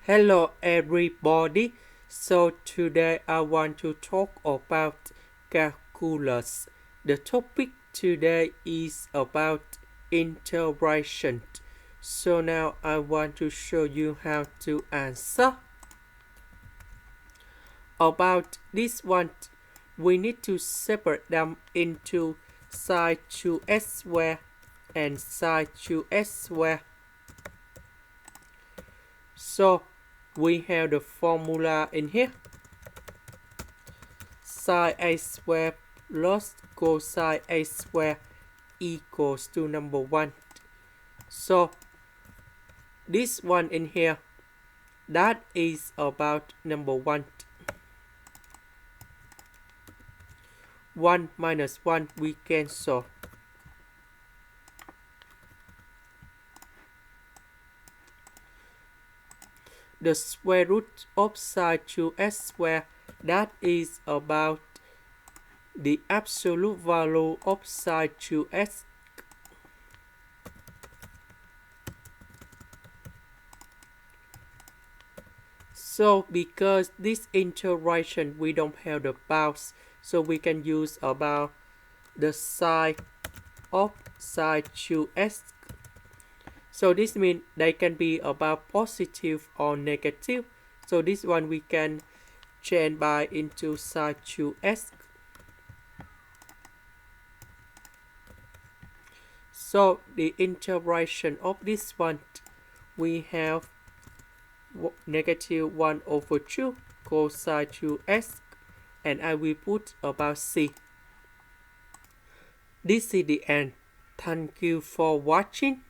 Hello everybody. So today I want to talk about calculus. The topic today is about integration. So now I want to show you how to answer. About this one, we need to separate them into sine 2x squared and sine 2x squared. So we have the formula in here. Sine a squared plus cosine a squared equals to number 1. So this one in here, that is about number 1. 1 minus 1 we cancel. The square root of sine 2x squared, that is about the absolute value of sine 2x. So because this integration we don't have the bounds, so we can use about the sine of sine 2x. So this means they can be about positive or negative. So this one we can change by into sine 2x. So the integration of this one, we have negative 1 over 2 cosine 2x, and I will put about c. This is the end. Thank you for watching.